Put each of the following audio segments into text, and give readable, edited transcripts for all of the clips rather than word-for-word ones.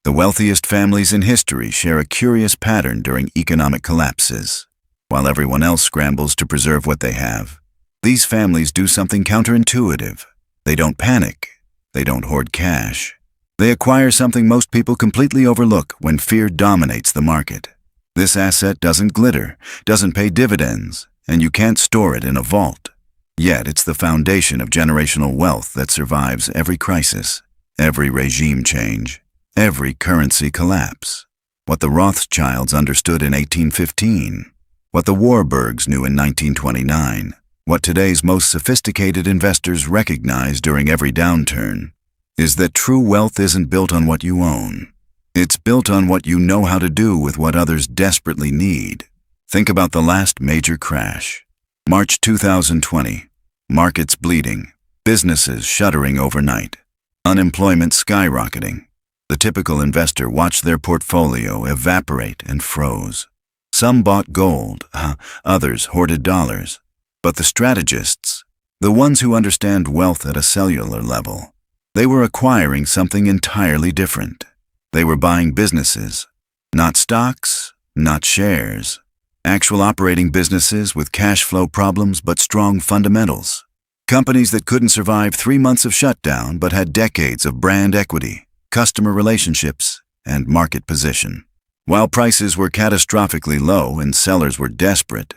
The wealthiest families in history share a curious pattern during economic collapses. While everyone else scrambles to preserve what they have, these families do something counterintuitive. They don't panic. They don't hoard cash. They acquire something most people completely overlook when fear dominates the market. This asset doesn't glitter, doesn't pay dividends, and you can't store it in a vault. Yet it's the foundation of generational wealth that survives every crisis, every regime change, every currency collapse. What the Rothschilds understood in 1815, what the Warburgs knew in 1929, what today's most sophisticated investors recognize during every downturn, is that true wealth isn't built on what you own. It's built on what you know how to do with what others desperately need. Think about the last major crash. March 2020. Markets bleeding. Businesses shuttering overnight. Unemployment skyrocketing. The typical investor watched their portfolio evaporate and froze. Some bought gold, others hoarded dollars. But the strategists, the ones who understand wealth at a cellular level, they were acquiring something entirely different. They were buying businesses, not stocks, not shares. Actual operating businesses with cash flow problems but strong fundamentals. Companies that couldn't survive 3 months of shutdown but had decades of brand equity, customer relationships, and market position. While prices were catastrophically low and sellers were desperate,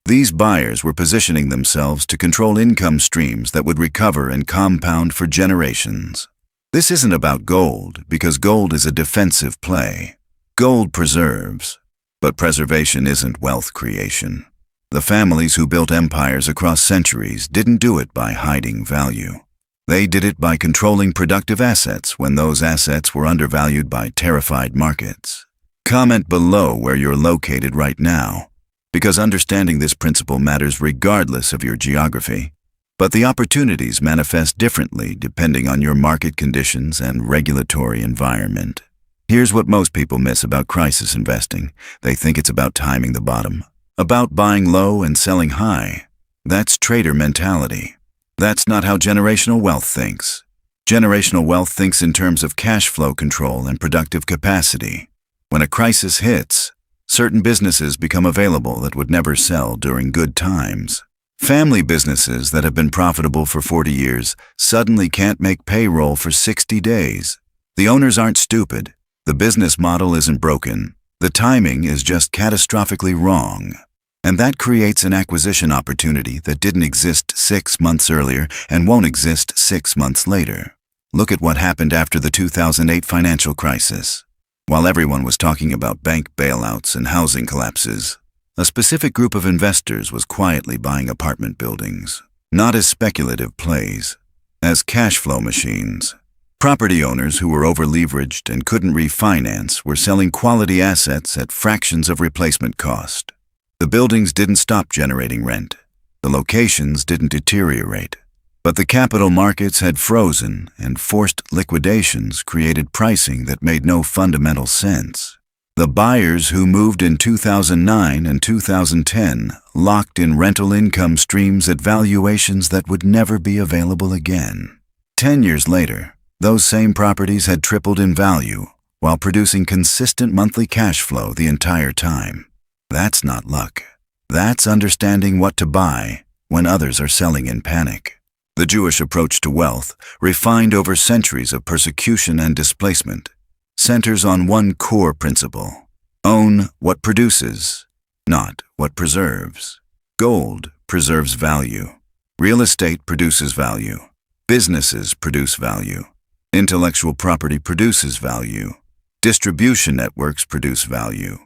these buyers were positioning themselves to control income streams that would recover and compound for generations. This isn't about gold, because gold is a defensive play. Gold preserves, but preservation isn't wealth creation. The families who built empires across centuries didn't do it by hiding value. They did it by controlling productive assets when those assets were undervalued by terrified markets. Comment below where you're located right now, because understanding this principle matters regardless of your geography. But the opportunities manifest differently depending on your market conditions and regulatory environment. Here's what most people miss about crisis investing. They think it's about timing the bottom, about buying low and selling high. That's trader mentality. That's not how generational wealth thinks. Generational wealth thinks in terms of cash flow control and productive capacity. When a crisis hits, certain businesses become available that would never sell during good times. Family businesses that have been profitable for 40 years suddenly can't make payroll for 60 days. The owners aren't stupid. The business model isn't broken. The timing is just catastrophically wrong. And that creates an acquisition opportunity that didn't exist 6 months earlier and won't exist 6 months later. Look at what happened after the 2008 financial crisis. While everyone was talking about bank bailouts and housing collapses, a specific group of investors was quietly buying apartment buildings, not as speculative plays, as cash flow machines. Property owners who were over-leveraged and couldn't refinance were selling quality assets at fractions of replacement cost. The buildings didn't stop generating rent. The locations didn't deteriorate. But the capital markets had frozen, and forced liquidations created pricing that made no fundamental sense. The buyers who moved in 2009 and 2010 locked in rental income streams at valuations that would never be available again. 10 years later, those same properties had tripled in value while producing consistent monthly cash flow the entire time. That's not luck. That's understanding what to buy when others are selling in panic. The Jewish approach to wealth, refined over centuries of persecution and displacement, centers on one core principle: own what produces, not what preserves. Gold preserves value. Real estate produces value. Businesses produce value. Intellectual property produces value. Distribution networks produce value.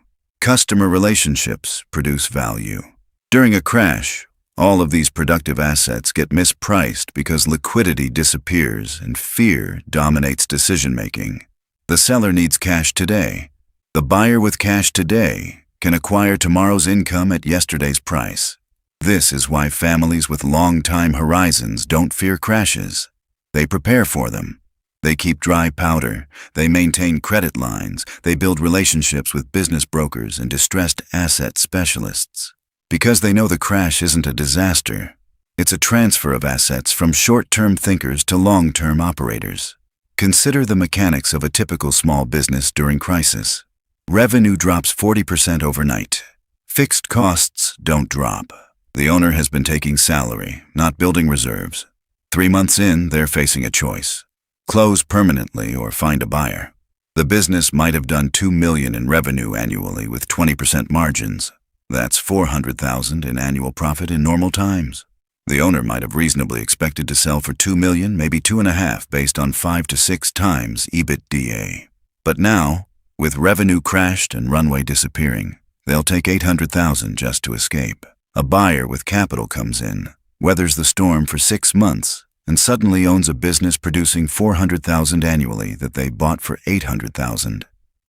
Customer relationships produce value. During a crash, all of these productive assets get mispriced because liquidity disappears and fear dominates decision-making. The seller needs cash today. The buyer with cash today can acquire tomorrow's income at yesterday's price. This is why families with long-time horizons don't fear crashes. They prepare for them. They keep dry powder. They maintain credit lines. They build relationships with business brokers and distressed asset specialists. Because they know the crash isn't a disaster. It's a transfer of assets from short-term thinkers to long-term operators. Consider the mechanics of a typical small business during crisis. Revenue drops 40% overnight. Fixed costs don't drop. The owner has been taking salary, not building reserves. 3 months in, they're facing a choice: close permanently or find a buyer. The business might have done $2 million in revenue annually with 20% margins. That's $400,000 in annual profit in normal times. The owner might have reasonably expected to sell for $2 million, maybe 2.5, based on 5 to 6 times EBITDA. But now, with revenue crashed and runway disappearing, they'll take $800,000 just to escape. A buyer with capital comes in, weathers the storm for 6 months, and suddenly owns a business producing $400,000 annually that they bought for $800,000.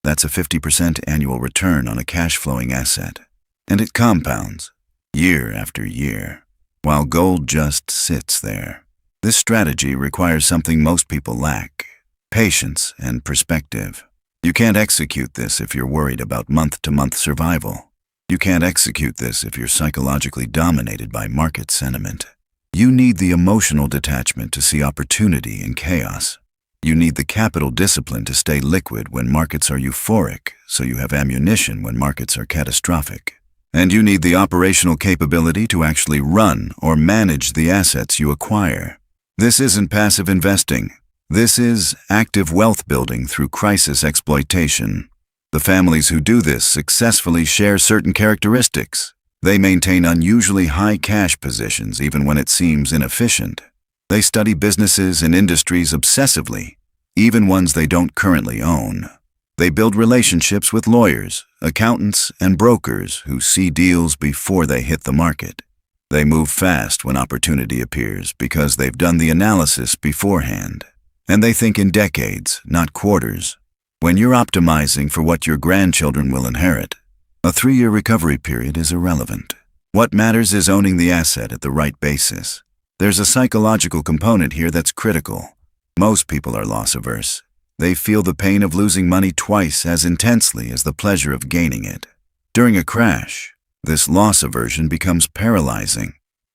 That's a 50% annual return on a cash-flowing asset. And it compounds, year after year, while gold just sits there. This strategy requires something most people lack: patience and perspective. You can't execute this if you're worried about month-to-month survival. You can't execute this if you're psychologically dominated by market sentiment. You need the emotional detachment to see opportunity in chaos. You need the capital discipline to stay liquid when markets are euphoric, so you have ammunition when markets are catastrophic. And you need the operational capability to actually run or manage the assets you acquire. This isn't passive investing. This is active wealth building through crisis exploitation. The families who do this successfully share certain characteristics. They maintain unusually high cash positions even when it seems inefficient. They study businesses and industries obsessively, even ones they don't currently own. They build relationships with lawyers, accountants, and brokers who see deals before they hit the market. They move fast when opportunity appears because they've done the analysis beforehand. And they think in decades, not quarters. When you're optimizing for what your grandchildren will inherit, a 3-year recovery period is irrelevant. What matters is owning the asset at the right basis. There's a psychological component here that's critical. Most people are loss-averse. They feel the pain of losing money twice as intensely as the pleasure of gaining it. During a crash, this loss aversion becomes paralyzing.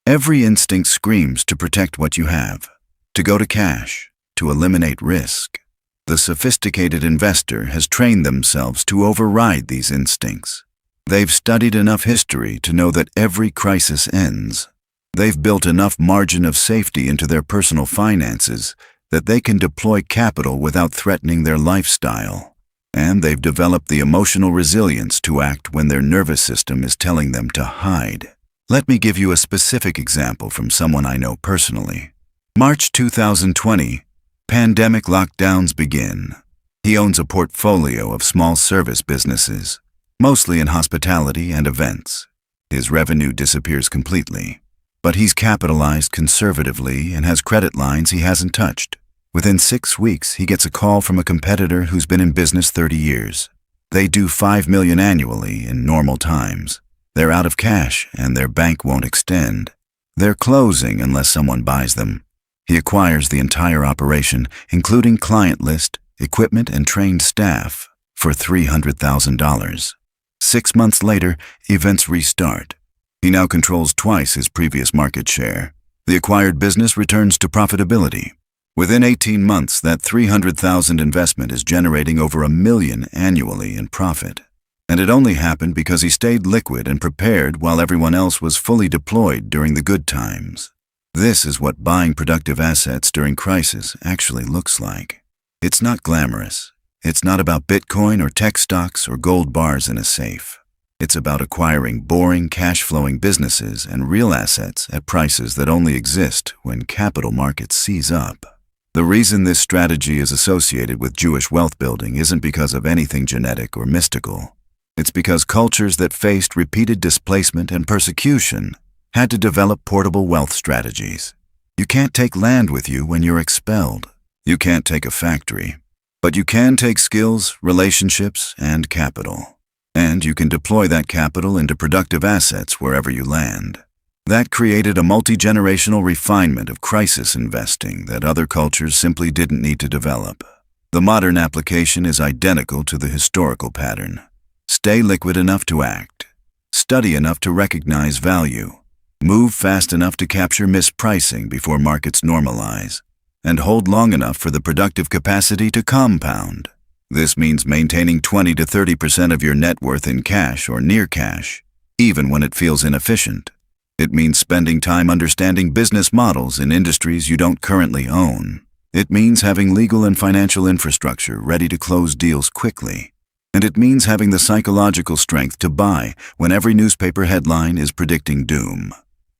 Every instinct screams to protect what you have, to go to cash, to eliminate risk. The sophisticated investor has trained themselves to override these instincts. They've studied enough history to know that every crisis ends. They've built enough margin of safety into their personal finances that they can deploy capital without threatening their lifestyle. And they've developed the emotional resilience to act when their nervous system is telling them to hide. Let me give you a specific example from someone I know personally. March 2020, pandemic lockdowns begin. He owns a portfolio of small service businesses, mostly in hospitality and events. His revenue disappears completely, but he's capitalized conservatively and has credit lines he hasn't touched. Within 6 weeks, he gets a call from a competitor who's been in business 30 years. They do $5 million annually in normal times. They're out of cash and their bank won't extend. They're closing unless someone buys them. He acquires the entire operation, including client list, equipment, and trained staff, for $300,000. 6 months later, events restart. He now controls twice his previous market share. The acquired business returns to profitability. Within 18 months, that $300,000 investment is generating over $1 million annually in profit. And it only happened because he stayed liquid and prepared while everyone else was fully deployed during the good times. This is what buying productive assets during crisis actually looks like. It's not glamorous. It's not about Bitcoin or tech stocks or gold bars in a safe. It's about acquiring boring, cash-flowing businesses and real assets at prices that only exist when capital markets seize up. The reason this strategy is associated with Jewish wealth building isn't because of anything genetic or mystical. It's because cultures that faced repeated displacement and persecution had to develop portable wealth strategies. You can't take land with you when you're expelled. You can't take a factory. But you can take skills, relationships, and capital. And you can deploy that capital into productive assets wherever you land. That created a multi-generational refinement of crisis investing that other cultures simply didn't need to develop. The modern application is identical to the historical pattern. Stay liquid enough to act. Study enough to recognize value. Move fast enough to capture mispricing before markets normalize. and hold long enough for the productive capacity to compound. This means maintaining 20 to 30% of your net worth in cash or near cash, even when it feels inefficient. It means spending time understanding business models in industries you don't currently own. It means having legal and financial infrastructure ready to close deals quickly. And it means having the psychological strength to buy when every newspaper headline is predicting doom.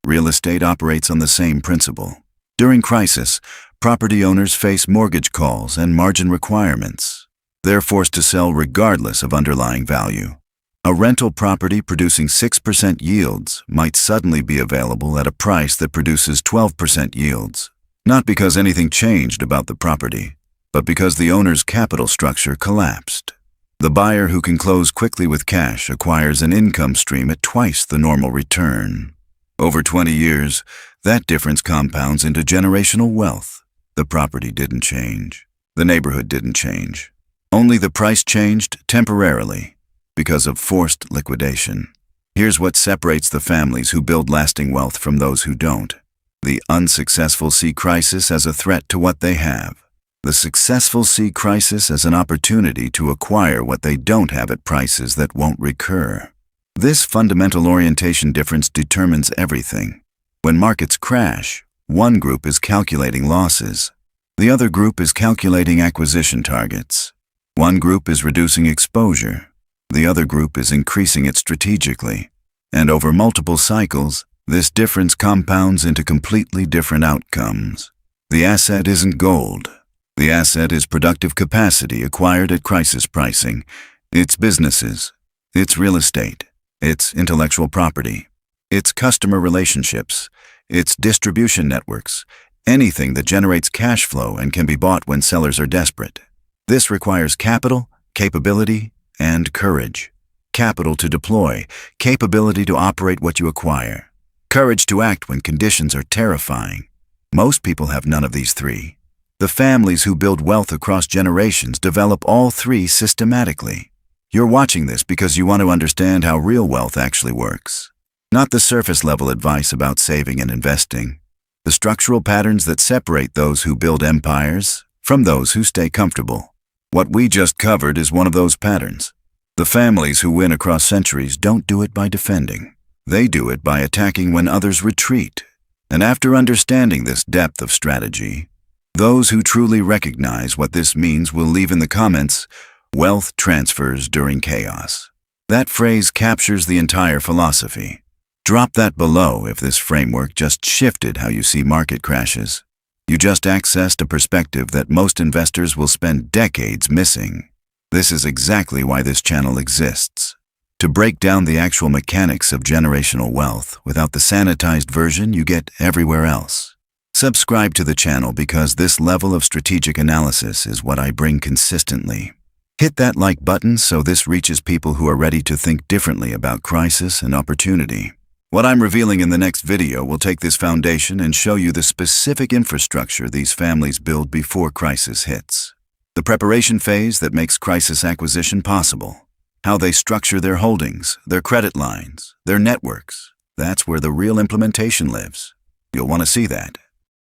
Real estate operates on the same principle. During crisis, property owners face mortgage calls and margin requirements. They're forced to sell regardless of underlying value. A rental property producing 6% yields might suddenly be available at a price that produces 12% yields, not because anything changed about the property, but because the owner's capital structure collapsed. The buyer who can close quickly with cash acquires an income stream at twice the normal return. Over 20 years, that difference compounds into generational wealth. The property didn't change. The neighborhood didn't change. Only the price changed temporarily because of forced liquidation. Here's what separates the families who build lasting wealth from those who don't. The unsuccessful see crisis as a threat to what they have. The successful see crisis as an opportunity to acquire what they don't have at prices that won't recur. This fundamental orientation difference determines everything. When markets crash, one group is calculating losses. The other group is calculating acquisition targets. One group is reducing exposure. The other group is increasing it strategically. And over multiple cycles, this difference compounds into completely different outcomes. The asset isn't gold. The asset is productive capacity acquired at crisis pricing. It's businesses. It's real estate. It's intellectual property. It's customer relationships. It's distribution networks. Anything that generates cash flow and can be bought when sellers are desperate. This requires capital, capability, and courage. Capital to deploy, capability to operate what you acquire. Courage to act when conditions are terrifying. Most people have none of these three. The families who build wealth across generations develop all three systematically. You're watching this because you want to understand how real wealth actually works. Not the surface-level advice about saving and investing. The structural patterns that separate those who build empires from those who stay comfortable. What we just covered is one of those patterns. The families who win across centuries don't do it by defending. They do it by attacking when others retreat. And after understanding this depth of strategy, those who truly recognize what this means will leave in the comments, "Wealth transfers during chaos." That phrase captures the entire philosophy. Drop that below if this framework just shifted how you see market crashes. You just accessed a perspective that most investors will spend decades missing. This is exactly why this channel exists. To break down the actual mechanics of generational wealth without the sanitized version you get everywhere else. Subscribe to the channel because this level of strategic analysis is what I bring consistently. Hit that like button so this reaches people who are ready to think differently about crisis and opportunity. What I'm revealing in the next video will take this foundation and show you the specific infrastructure these families build before crisis hits. The preparation phase that makes crisis acquisition possible. How they structure their holdings, their credit lines, their networks. That's where the real implementation lives. You'll want to see that.